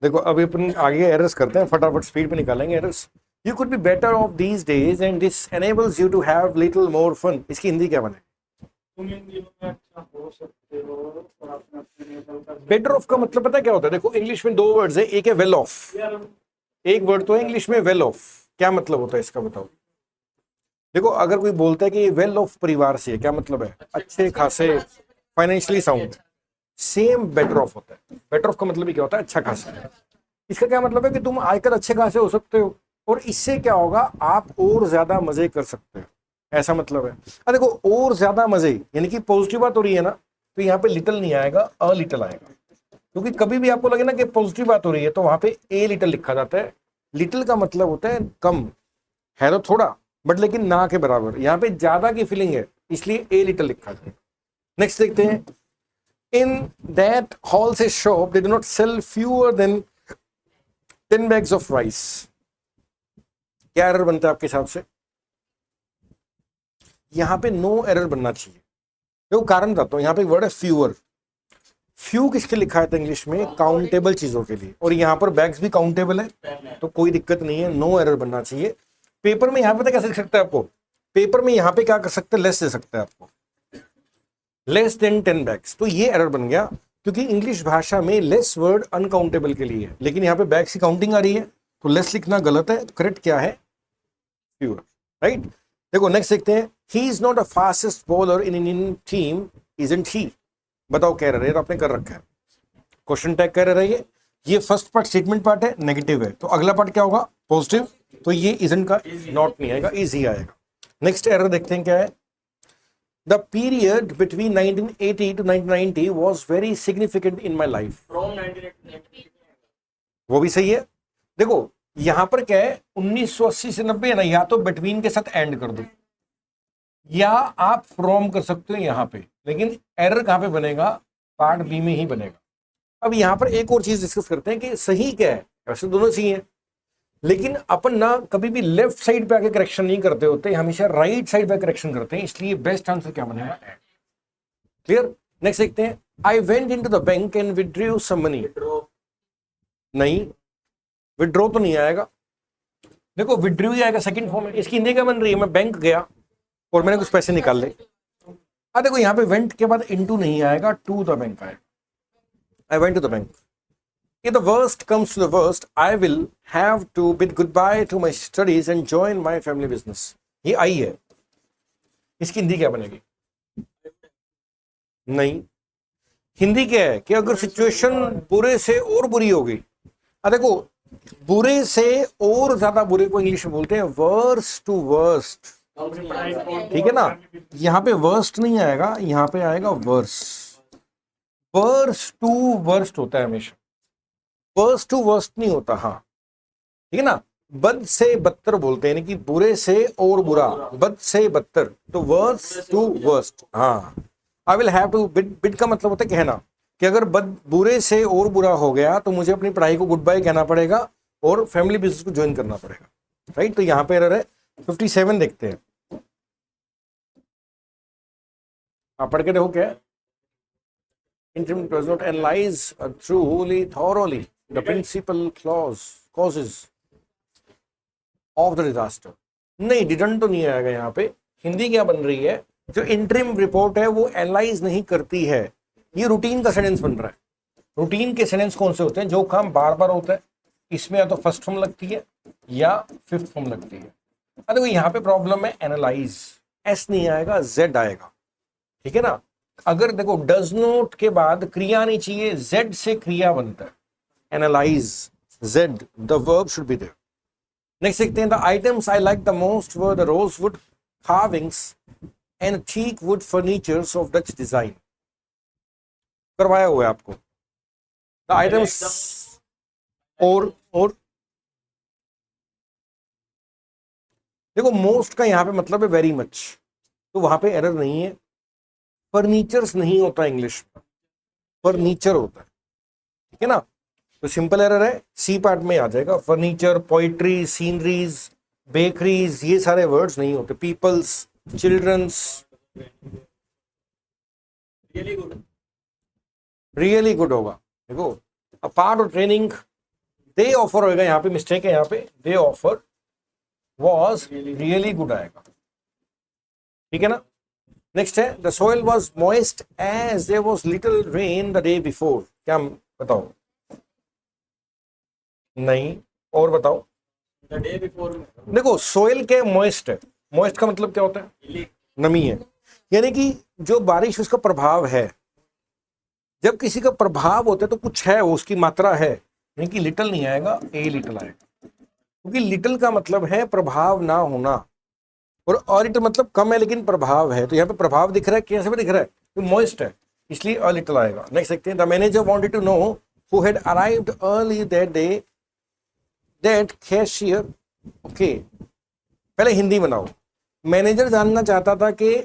देखो अभी अपन आगे एरर्स करते हैं, फटाफट स्पीड पे निकालेंगे errors. You could be better off these days and this enables you to have little more fun. इसकी हिंदी क्या बने? तुम इन दिनों में अच्छा हो सकते हो और अपने अपने लेवल का बेटर ऑफ का मतलब पता है क्या होता है? देखो इंग्लिश में दो वर्ड्स है, एक है वेल ऑफ, यार एक वर्ड तो है इंग्लिश में वेल ऑफ। क्या मतलब होता है इसका बताओ? देखो अगर कोई बोलता है कि वेल ऑफ परिवार से है, क्या मतलब है? अच्छे खासे, financially sound. Same better of होता है। बेटर ऑफ का मतलब ही क्या होता है? अच्छा खासा। इसका क्या मतलब है कि तुम आजकल अच्छे खासे हो सकते हो, और इससे क्या होगा, आप और ज्यादा मजे कर सकते हो, ऐसा मतलब है। देखो और ज्यादा मजे यानी कि पॉजिटिव बात हो रही है ना, तो यहाँ पे लिटिल नहीं आएगा, अ लिटिल आएगा। क्योंकि कभी भी आपको लगे ना कि पॉजिटिव बात हो रही है तो वहां पे ए लिटिल लिखा जाता है। लिटिल का मतलब होता है कम, है तो थोड़ा, बट लेकिन ना के बराबर। यहाँ पे ज्यादा की फीलिंग है, इसलिए ए लिटिल लिखा जाए। नेक्स्ट देखते हैं। इन दैट हॉल से shop they do not sell fewer than 10 bags of rice. क्या एरर बनता है आपके हिसाब से? यहां पे नो एरर बनना चाहिए। देखो कारण बताता हूं, यहां पे वर्ड है फ्यूअर। फ्यू किसके लिखा है था इंग्लिश में? काउंटेबल चीजों के लिए, और यहां पर बैग्स भी काउंटेबल है, तो कोई दिक्कत नहीं है, नो एरर बनना चाहिए। पेपर में यहां पे कैसे लिख सकते हैं आपको? पेपर में यहां पे क्या कर सकते हैं? लेस दे सकते हैं आपको, लेस देन 10 बैग्स। तो ये एरर बन गया, क्योंकि इंग्लिश भाषा में लेस वर्ड अनकाउंटेबल के लिए है, लेकिन यहाँ पे बैग्स की काउंटिंग आ रही है, तो लेस लिखना गलत है। करेक्ट क्या है? फ्यूअर। राइट। देखो नेक्स्ट देखते हैं। He is not a fastest bowler in Indian team, isn't he. बताओ क्या एरर है? तो आपने कर रखा है, क्वेश्चन टैग कह रहा है ये फर्स्ट पार्ट स्टेटमेंट पार्ट है, नेगेटिव है, तो अगला पार्ट क्या होगा? पॉजिटिव। तो ये इजंट का नॉट नहीं आएगा, इजी आएगा। नेक्स्ट एरर देखते हैं क्या है। The period between 1980 to 1990 was very significant in my life। From 1980 वो भी सही है। देखो यहां पर क्या है, 1980 से 90 है ना, या तो बिटवीन के साथ एंड कर दो, या आप फ्रॉम कर सकते हो यहां पे, लेकिन एरर कहां पे बनेगा? पार्ट बी में ही बनेगा। अब यहां पर एक और चीज डिस्कस करते हैं कि सही क्या है। वैसे दोनों सही है, लेकिन अपन ना कभी भी लेफ्ट साइड पे आके करेक्शन नहीं करते होते, हमेशा राइट साइड पे करेक्शन करते हैं, इसलिए बेस्ट आंसर क्या बनेगा? क्लियर। नेक्स्ट देखते हैं। I went in to the bank and withdrew some money. नहीं, विड्रॉ तो नहीं आएगा। देखो विड्रू ही आएगा सेकंड फॉर्म में। इसकी हिंदी क्या बन रही है? मैं बैंक गया और मैंने कुछ पैसे निकाल ले। देखो यहाँ पे वेंट के बाद इनटू नहीं आएगा, टू द बैंक आएगा। I went to the bank. If the worst comes to the worst, I will have to bid goodbye to my studies and join my family business। ये आई है, इसकी हिंदी क्या बनेगी? नहीं, हिंदी क्या है कि अगर सिचुएशन बुरे से और बुरी हो गई। देखो बुरे से और ज्यादा बुरे को इंग्लिश में बोलते हैं वर्स टू वर्स्ट। ठीक है ना, यहां पे वर्स्ट नहीं आएगा, यहां पे आएगा वर्स। वर्स टू वर्स्ट होता है हमेशा, वर्स टू वर्स्ट नहीं होता। हाँ ठीक है ना, बद से बदतर बोलते हैं, यानी कि बुरे से और बुरा, बद से बदतर, तो वर्स टू वर्स्ट। हाँ, I will have to bid. Bid का मतलब होता है कहना, कि अगर बुरे से और बुरा हो गया तो मुझे अपनी पढ़ाई को गुड बाय कहना पड़ेगा और फैमिली बिजनेस को ज्वाइन करना पड़ेगा। राइट, तो यहां पे एरर है। 57 देखते हैं, आप पढ़ के देखो क्या है। Interim does not analyze truly thoroughly the principal causes of the disaster। नहीं, डिडंट तो नहीं आएगा यहाँ पे। हिंदी क्या बन रही है? जो इंटरिम रिपोर्ट है वो एनालाइज नहीं करती है। ये रूटीन का सेंटेंस बन रहा है। रूटीन के सेंटेंस कौन से होते हैं? जो काम बार बार होता है। इसमें या तो फर्स्ट फॉर्म लगती है या फिफ्थ फॉर्म लगती है। देखो यहाँ पे प्रॉब्लम है एनालाइज, एस नहीं आएगा, जेड आएगा। ठीक है ना, अगर देखो डज नॉट के बाद क्रिया नहीं चाहिए, जेड से क्रिया बनता है, analyze, Z, the verb should be there. Next देखते हैं। The items I like the most were the rosewood carvings and teak wood furnitures of Dutch design। करवाया हुआ है आपको द आइटम्स और देखो मोस्ट का यहां पे मतलब है वेरी मच, तो वहां पे एरर नहीं है। फर्नीचर्स नहीं होता इंग्लिश में, फर्नीचर होता है। ठीक है ना, तो सिंपल एरर है, सी पार्ट में आ जाएगा। फर्नीचर, पोइट्री, सीनरीज, बेकरीज, ये सारे वर्ड्स नहीं होते। Peoples, childrens, really good really good होगा। देखो a part of training they offer होएगा, यहाँ पे मिस्टेक है, यहाँ पे they offer was really good आएगा, ठीक है ना। नेक्स्ट है the soil was moist as there was little rain the day before, क्या बताओ, नहीं, और बताओ। द डे बिफोर देखो सोइल के मॉइस्ट है, मॉइस्ट का मतलब क्या होता है, नमी है, यानी कि जो बारिश उसका प्रभाव है, जब किसी का प्रभाव होता है तो कुछ है, वो उसकी मात्रा है, यानी कि लिटिल नहीं आएगा, ए लिटिल आएगा, क्योंकि लिटिल का मतलब है प्रभाव ना होना, और लिटिल मतलब कम है लेकिन प्रभाव है, तो यहाँ पे प्रभाव दिख रहा है, कैसे भी दिख रहा है, तो मॉइस्ट है, इसलिए अ लिटिल आएगा। नेक्स्ट देखते हैं the manager wanted to know who had arrived early that day that cashier, okay पहले हिंदी बनाओ। मैनेजर जानना चाहता था कि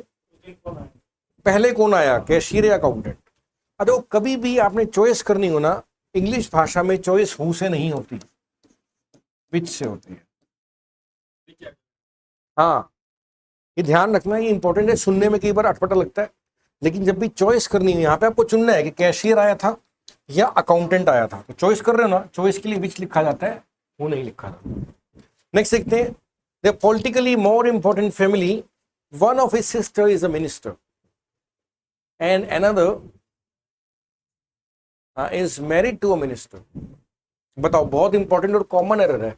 पहले कौन आया, कैशियर या अकाउंटेंट। अरे कभी भी आपने चॉइस करनी हो ना, इंग्लिश भाषा में चॉइस हु से नहीं होती, विच से होती है। हाँ ये ध्यान रखना, ये इंपॉर्टेंट है, सुनने में कई बार अटपटा लगता है, लेकिन जब भी चॉइस करनी है यहाँ पे आपको चुनना है कि कैशियर आया था या अकाउंटेंट आया था, तो चॉइस कर रहे हो ना, चॉइस के लिए विच लिखा जाता है, वो नहीं लिखा था। नेक्स्ट देखते हैं the politically more important family, one of his sister is a minister and another is married to a minister. बताओ, बहुत इंपॉर्टेंट और कॉमन एरर है,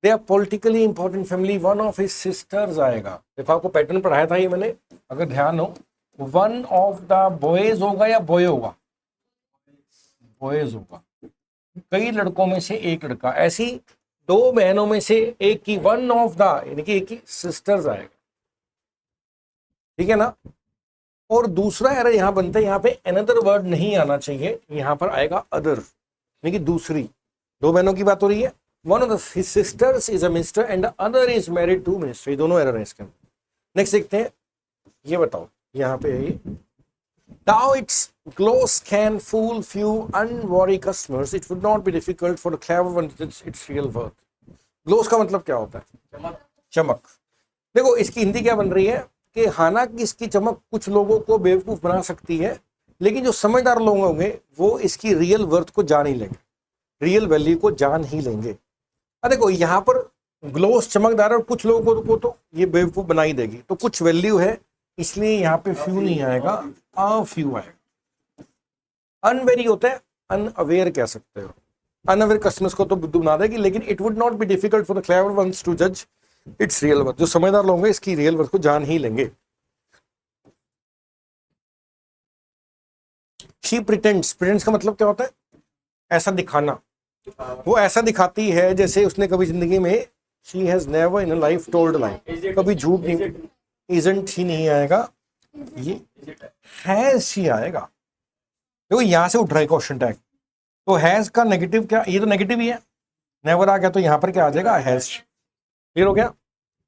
they are politically important family, one of his sisters आएगा। देखो आपको pattern पढ़ाया था ये मैंने, अगर ध्यान हो, वन ऑफ द बॉयज होगा या बॉय होगा, बॉयज होगा, कई लड़कों में से एक लड़का, ऐसी दो बहनों में से एक की, वन ऑफ द यानी कि एक की सिस्टर्स आएगा, ठीक है ना। और दूसरा एरर यहां बनता है, यहां पे अनदर वर्ड नहीं आना चाहिए, यहां पर आएगा अदर, यानी कि दूसरी, दो बहनों की बात हो रही है, one of his sisters is a minister and other is married to minister, ये दोनों एरर है इसके अंदर। नेक्स्ट देखते हैं, ये बताओ यहां पे है, Now its gloss can fool few unwary customers. It would not be difficult for the clever one to judge its real worth. Gloss का मतलब क्या होता है, चमक। देखो इसकी हिंदी क्या बन रही है कि हालांकि इसकी चमक कुछ लोगों को बेवकूफ बना सकती है, लेकिन जो समझदार लोग होंगे वो इसकी रियल वर्थ को जान ही लेंगे, रियल वैल्यू को जान ही लेंगे। अब देखो यहाँ पर ग्लोस चमकदार है, और कुछ लोगों को तो ये बेवकूफ बना ही देगी, तो कुछ वैल्यू है, इसलिए यहाँ पे फ्यू नहीं आएगा, अ फ्यू आएगा। अनवेरी होता है, अनअवेयर कह सकते हो, अनअवेयर कस्टमर्स को तो बुद्धू बना देगी, लेकिन it would not be difficult for the clever ones to जज इट्स रियल वर्थ, जो समझदार लोग हैं इसकी रियल वर्थ को जान ही लेंगे। शी प्रिटेंड्स, प्रिटेंड्स का मतलब क्या होता है, ऐसा दिखाना, वो ऐसा दिखाती है जैसे उसने कभी जिंदगी में, she has never in life told line, कभी झूठ नहीं, इजंट ही नहीं आएगा, ये हैज ही आएगा। देखो यहां से उठ रहा है क्वेश्चन टैग, तो हैज का नेगेटिव क्या, ये तो नेगेटिव ही है, नेवर आ गया, तो यहां पर क्या आ जाएगा, हैज। क्लियर हो गया।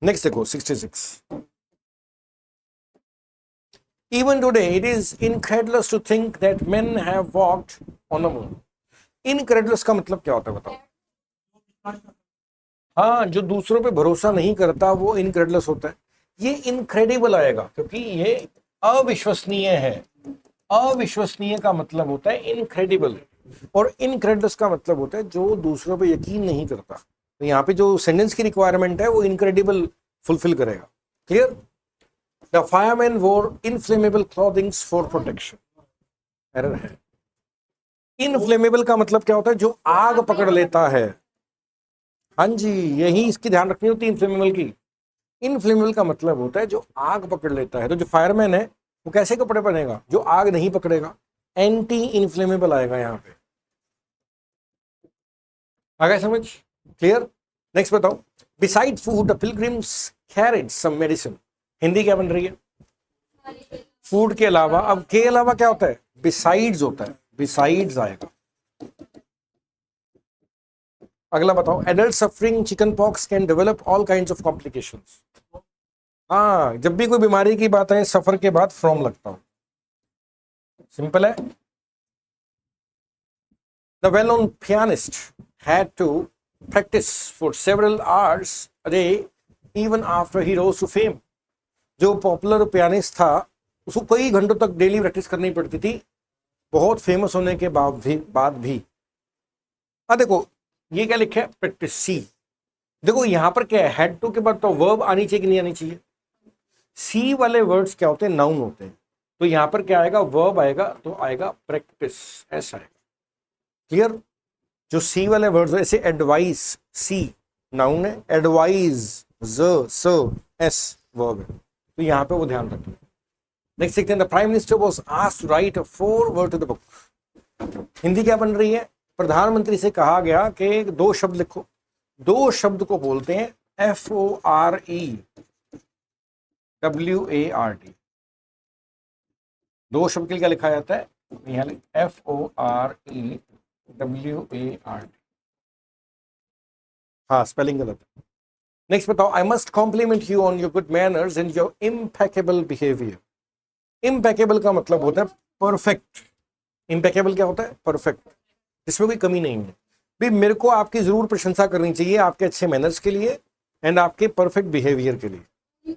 नेक्स्ट देखो 66, Even today, it is incredulous to think that men have walked on the moon. Incredulous का मतलब क्या होता है बताओ। हाँ, जो दूसरों पे भरोसा नहीं करता वो इनक्रेडुलस होता है। ये इनक्रेडिबल आएगा क्योंकि ये अविश्वसनीय है। अविश्वसनीय का मतलब होता है इनक्रेडिबल, और इनक्रेडुलस का मतलब होता है जो दूसरों पे यकीन नहीं करता। तो यहाँ पे जो सेंटेंस की रिक्वायरमेंट है वो इनक्रेडिबल फुलफिल करेगा। Clear. The firemen wore inflammable clothing for protection. Error है। इनफ्लेमेबल का मतलब क्या होता है, जो आग पकड़ लेता है। हाँ जी, यही इसकी ध्यान रखनी होती है इनफ्लेमेबल की। इनफ्लेमेबल का मतलब होता है जो आग पकड़ लेता है। तो जो फायरमैन है वो कैसे कपड़े पहनेगा, जो आग नहीं पकड़ेगा, एंटी इनफ्लेमेबल आएगा यहाँ पे। आ गया समझ। क्लियर। नेक्स्ट बताओ। Beside food the pilgrims carried some medicine. Hindi क्या बन रही है, फूड के अलावा। अब के अलावा क्या होता है, बिसाइड्स होता है, बिसाइड्स आएगा। अगला बताओ। Adult suffering chicken pox can develop all kinds of complications. हाँ, जब भी कोई बीमारी की बात है सफर के बाद फ्रॉम लगता हो, सिंपल है। The well known pianist had to practise for several hours a day even after he rose to fame. जो पॉपुलर पियानिस्ट था उसको कई घंटों तक डेली प्रैक्टिस करनी पड़ती थी, बहुत फेमस होने के बाद भी। देखो ये क्या लिखा है, प्रैक्टिस सी। देखो यहां पर क्या है, हेड टू के बाद तो वर्ब आनी चाहिए कि नहीं आनी चाहिए। सी वाले वर्ड्स क्या होते हैं, नाउन होते हैं। तो यहां पर क्या आएगा, वर्ब आएगा, तो आएगा प्रैक्टिस, ऐसा आएगा। क्लियर। जो सी वाले वर्ड्स ऐसे एडवाइस, सी नाउन है, एडवाइज एस वर्ब है, तो यहां पे वो ध्यान रखें। नेक्स्ट देखते हैं, the prime minister was asked to write a foreword to the book. Hindi क्या बन रही है, प्रधानमंत्री से कहा गया कि 2 शब्द लिखो। 2 शब्द को बोलते हैं FOREWARD। 2 शब्द के लिए क्या लिखा जाता है, यहाँ FOREWARD। हाँ स्पेलिंग गलत है। नेक्स्ट बताओ, I must compliment you on your good manners and your impeccable behaviour. Impeccable का मतलब होता है परफेक्ट। इम्पेकेबल क्या होता है, परफेक्ट, जिसमें कोई कमी नहीं है। भी मेरे को आपकी जरूर प्रशंसा करनी चाहिए आपके अच्छे मैनर्स के लिए एंड आपके परफेक्ट बिहेवियर के लिए।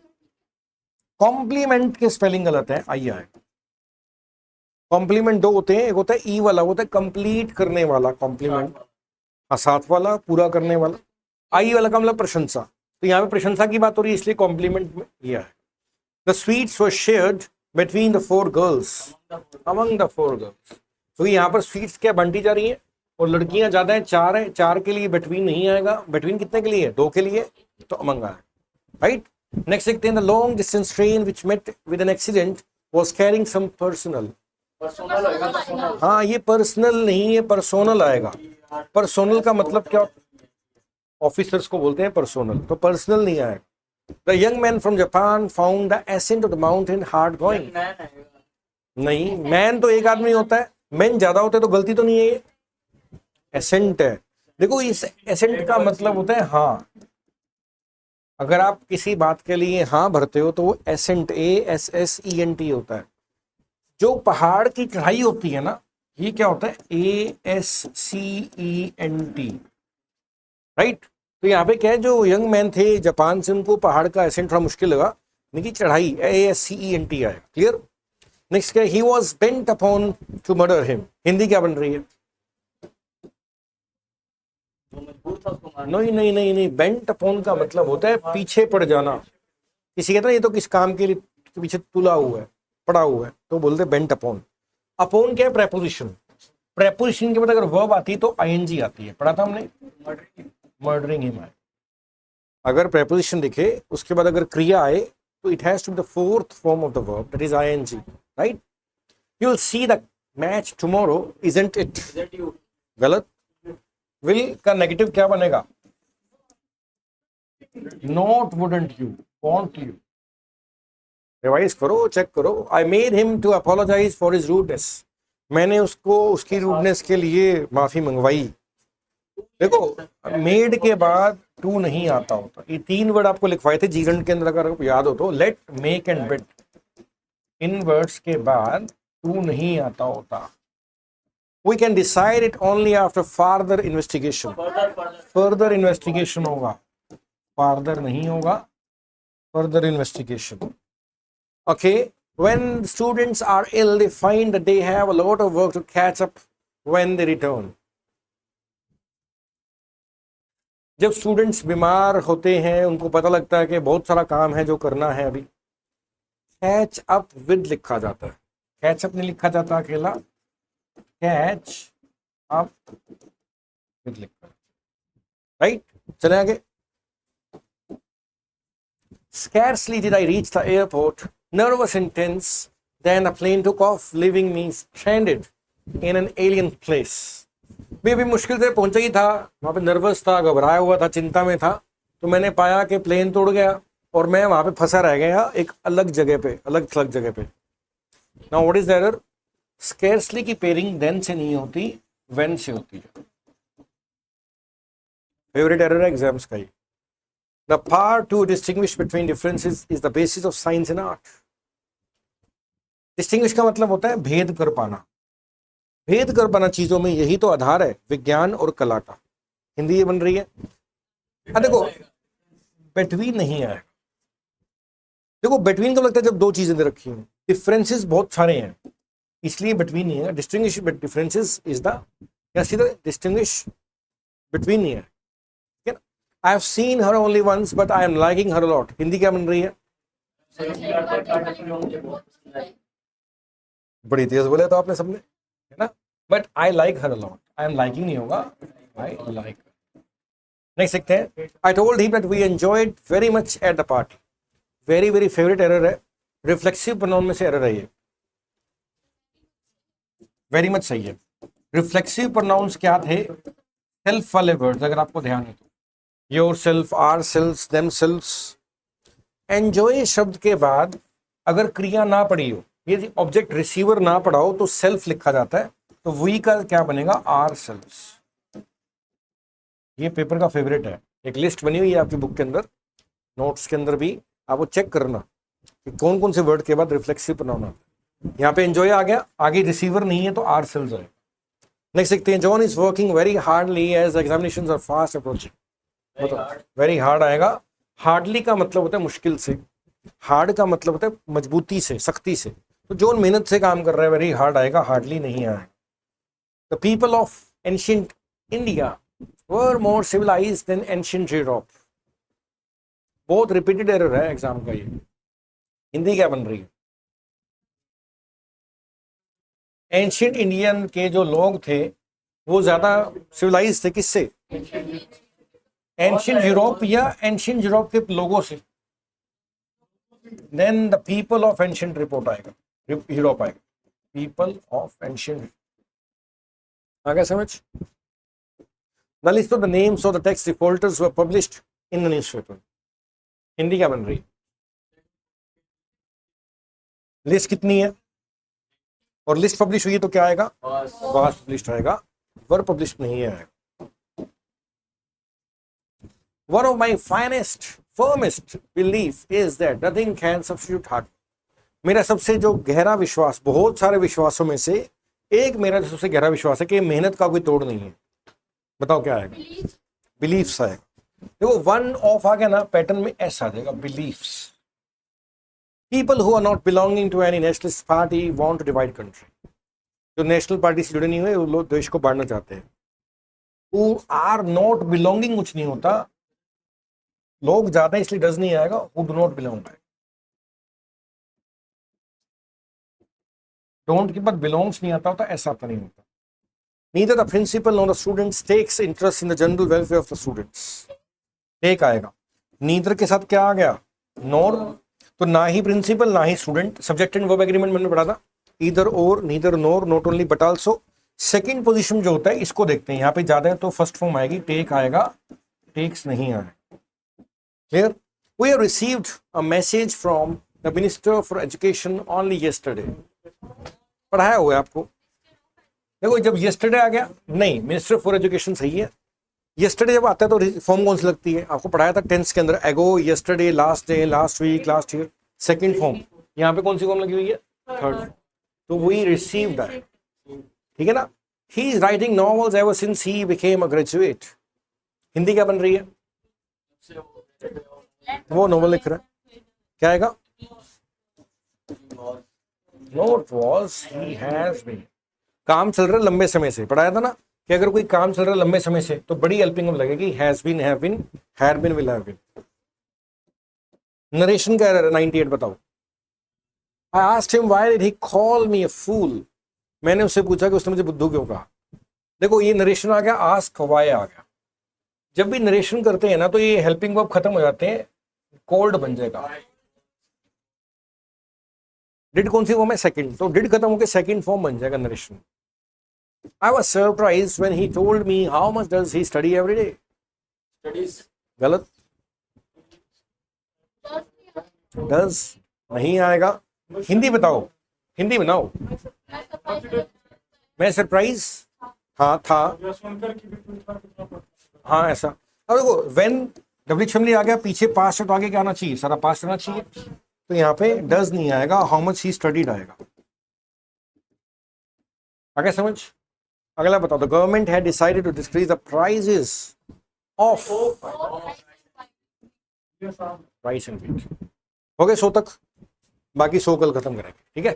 कॉम्प्लीमेंट के स्पेलिंग गलत है, आइए आएगा। कॉम्प्लीमेंट 2 होते हैं, एक होता है ई वाला, होता है कंप्लीट करने वाला कॉम्प्लीमेंट, हाँ 7 वाला पूरा करने वाला। आई वाला का मतलब प्रशंसा, तो यहाँ पे प्रशंसा की बात हो रही है, इसलिए कॉम्प्लीमेंट में यह है। The sweets were shared between the 4 girls, among the 4 girls. तो यहाँ पर स्वीट्स क्या बांटी जा रही है, और लड़कियां ज्यादा है, 4 है, 4 के लिए बिटवीन नहीं आएगा। बिटवीन कितने के लिए, 2 के लिए, तो अमंग आएगा, राइट। नेक्स्ट देखते हैं, the long distance train which met with an accident was carrying some personal. हाँ ये पर्सनल नहीं है, पर्सोनल आएगा। पर्सोनल का मतलब क्या, ऑफिसर्स को बोलते हैं पर्सोनल, तो पर्सनल नहीं आएगा। The young man from Japan found the ascent of the mountain hard going. नहीं, मैन तो एक आदमी होता है, मैन ज्यादा होते तो गलती तो नहीं है, ये एसेंट है। देखो इस एसेंट का मतलब होता है हाँ। अगर आप किसी बात के लिए हाँ भरते हो तो वो एसेंट, ASSENT होता है। जो पहाड़ की चढ़ाई होती है ना, ये क्या होता है, ASCENT, राइट। तो यहाँ पे क्या है, जो यंग मैन थे जापान से, उनको पहाड़ का एसेंट थोड़ा मुश्किल लगा, इनकी चढ़ाई ASCENT आएगा। क्लियर। नेक्स्ट क्या, he was bent upon two murder him. Hindi क्या बन रही है, नहीं नहीं नहीं नहीं, बेंट अपॉन का मतलब होता है पीछे पड़ जाना। किसी कहता है ये तो किस काम के लिए पीछे तुला हुआ है, पड़ा हुआ है, तो बोलते हैं बेंट अपॉन। अपॉन क्या है, प्रेपोजिशन। प्रेपोजिशन के बाद अगर वर्ब आती है तो ING आती है, पढ़ा था हमने, मर्डरिंग हिम आए। अगर प्रेपोजिशन दिखे उसके बाद अगर क्रिया आए तो it has to be the 4th form of the verb, that is ING, right. You will see the match tomorrow, isn't it, गलत। विल का नेगेटिव क्या बनेगा, not, wouldn't you, won't you. Revise करो, चेक करो। I made him to apologise for his rudeness. मैंने उसको उसकी rudeness के लिए माफी मंगवाई। देखो मेड के बाद टू नहीं आता होता, ये 3 वर्ड आपको लिखवाए थे जीरन के अंदर, अगर आपको याद हो तो, लेट, मेक एंड बिट, इन वर्ड्स के बाद टू नहीं आता होता। We can decide it only after further investigation. Further investigation होगा, further नहीं होगा, further investigation. Okay, when students are ill, they find that they have a lot of work to catch up when they return. जब students बीमार होते हैं, उनको पता लगता है कि बहुत सारा काम है जो करना है अभी, कैच अप विद लिखा जाता है, कैच अप नहीं लिखा जाता अकेला, कैच अप विद लिखा, राइट। चले आगे। Scarcely did I reach the airport, nervous and tense, then a plane took off, leaving me stranded in an alien place. मैं भी मुश्किल से पहुंचा ही था, वहां पे नर्वस था, घबराया हुआ था, चिंता में था, तो मैंने पाया कि प्लेन तोड़ गया और मैं वहां पे फंसा रह गया एक अलग जगह पे, अलग थलग जगह पे। Now what is the error, scarcely की पेयरिंग देन से नहीं होती, व्हेन से होती है। फेवरेट एरर है एग्जाम्स का ही। The power to distinguish between differences is the basis of science and art. Distinguish का मतलब होता है भेद कर पाना, भेद कर पाना चीजों में, यही तो आधार है विज्ञान और कला का। हिंदी ये बन रही है। देखो बिटवीन नहीं आया, देखो बिटवीन तो लगता है जब 2 चीजें दे रखी हैं, डिफरेंसेस बहुत सारे हैं इसलिए बिटवीन नहीं है। डिस्टिंग्विश डिफरेंसेस इज द, या सीधा डिस्टिंग्विश बिटवीन नहीं है, ठीक है ना। I have seen her only once but I am liking her lot, Hindi क्या बन रही है? बड़ी तेज बोले तो आपने सबने, है ना। But I like her lot, I am liking नहीं होगा, आई लाइक। नेक्स्ट देखते हैं, I told him that we enjoyed very much at the party. Very very favourite error है, रिफ्लेक्सिव प्रोनाउन में से एरर है ये, वेरी मच सही है। रिफ्लेक्सिव प्रोनाउंस क्या थे? सेल्फ वाले वर्ड्स, अगर आपको ध्यान है तो, yourself, ourself, themself. Enjoy शब्द के बाद अगर क्रिया ना पड़ी हो, ये ऑब्जेक्ट रिसीवर ना पड़ा हो, तो सेल्फ लिखा जाता है, तो वी का क्या बनेगा? Ourself. ये पेपर का फेवरेट है, एक लिस्ट बनी हुई है आपकी बुक के अंदर, नोट्स के अंदर भी, आप वो चेक करना कि कौन कौन से वर्ड के बाद रिफ्लेक्सिव प्रोनाउन आता है। यहाँ पे एंजॉय आ गया, आगे रिसीवर नहीं है तो आर सेल्स आए। नेक्स्ट देखते हैं, John is working very hardly as examinations are fast approaching. बताओ, वेरी हार्ड आएगा। हार्डली का मतलब होता है मुश्किल से, हार्ड का मतलब होता है मजबूती से, सख्ती से। तो जॉन मेहनत से काम कर रहा है, वेरी हार्ड आएगा, हार्डली नहीं आएगा। The people of ancient India were more civilised than ancient Europe. बहुत रिपीटेड एरर है एग्जाम का ये। हिंदी क्या बन रही है? एंशिएंट इंडियन के जो लोग थे वो ज्यादा सिविलाइज थे, किससे? एंशिएंट यूरोप या एंशिएंट यूरोप के लोगों से। Than the people of ancient report आएगा, यूरोप आएगा, पीपल ऑफ एंशिएंट। आ गया समझ? The list of the names of the tax defaulters were published in the newspaper. Hindi क्या बन रही है? लिस्ट कितनी है? और लिस्ट पब्लिश हुई है तो क्या आएगा? वाज पब्लिश्ड आएगा, वर पब्लिश्ड नहीं आएगा। One of my finest firmest belief is that nothing can substitute hard. मेरा सबसे जो गहरा विश्वास, बहुत सारे विश्वासों में से एक मेरा जो सबसे गहरा विश्वास है कि मेहनत का कोई तोड़ नहीं है। बताओ क्या आएगा? बिलीफ्स आएगा। देखो वन ऑफ आ गया ना, पैटर्न में एस आ जाएगा, beliefs. People who are not belonging to any nationalist party want to divide country. जो नेशनल पार्टी से जुड़े नहीं हुए वो लोग देश को बांटना चाहते हैं। हु आर नॉट बिलोंगिंग कुछ नहीं होता, लोग ज्यादा हैं इसलिए डज नहीं आएगा, हु डू नॉट बिलोंग आएगा। डोंट के बाद बिलोंग्स नहीं आता होता, ऐसा आता नहीं होता। Neither the principal nor the students takes interest in the general welfare of the students. Take आएगा। नीदर के साथ क्या आ गया? नोर। तो ना ही प्रिंसिपल ना ही student, subject and verb agreement मैंने पढ़ा था, either or, neither nor, not only but also. Second position जो होता है इसको देखते हैं, यहाँ पे ज्यादा है तो फर्स्ट फॉर्म आएगी, टेक आएगा, टेक्स नहीं आएगा। Clear? We have received a message from the minister for education only yesterday. पढ़ाया हुआ है आपको। देखो जब यस्टरडे आ गया, नहीं, मिनिस्टर फॉर एजुकेशन सही है। यस्टरडे जब आता है तो फॉर्म कौन सी लगती है? आपको पढ़ाया था टेंस के अंदर, ago, yesterday, last day, last week, last year. Second form, यहाँ पे कौन सी फॉर्म लगी हुई है? थर्ड। तो वी रिसीव्ड दैट, ठीक है ना। He is writing novels ever since he became a graduate. Hindi क्या बन रही है? वो नॉवल लिख रहा है, क्या आएगा? Not was, he has been. काम चल रहा है लंबे समय से, पढ़ाया था ना कि अगर कोई काम चल रहा है लंबे समय से तो बड़ी हेल्पिंग लगेगी, has been, have been, had been, will have been. Narration क्या है? 98 बताओ। I asked him why did he call me a fool. मैंने उससे पूछा कि उसने मुझे बुद्धू क्यों कहा। देखो ये नरेशन आ गया, आस्क व्हाई आ गया। जब भी नरेशन करते हैं ना तो ये हेल्पिंग वर्ब खत्म हो जाते हैं, कोल्ड बन जाएगा। डिड कौन सी फॉर्म है? सेकंड। तो डिड खत्म होकर सेकंड फॉर्म बन जाएगा narration. I was surprised when he told me how much does he study every day. Studies. गलत। does नहीं आएगा। हिंदी बताओ, हिंदी बनाओ। मैं सरप्राइज, हाँ था, या सुनकर कि बिल्कुल था कितना पढ़ता। हाँ ऐसा। अब देखो when WH आ गया, पीछे पास्ट है तो आगे क्या आना चाहिए? सारा पास्ट आना चाहिए। तो यहाँ पे डज नहीं आएगा, हाउ मच ही स्टडीड आएगा। आगे समझ? अगला बताओ। The government had decided to decrease the prices of ये साहब राइस एंड व्हीट। हो गए 100 तक, बाकी 100 कल खत्म करेंगे, ठीक है।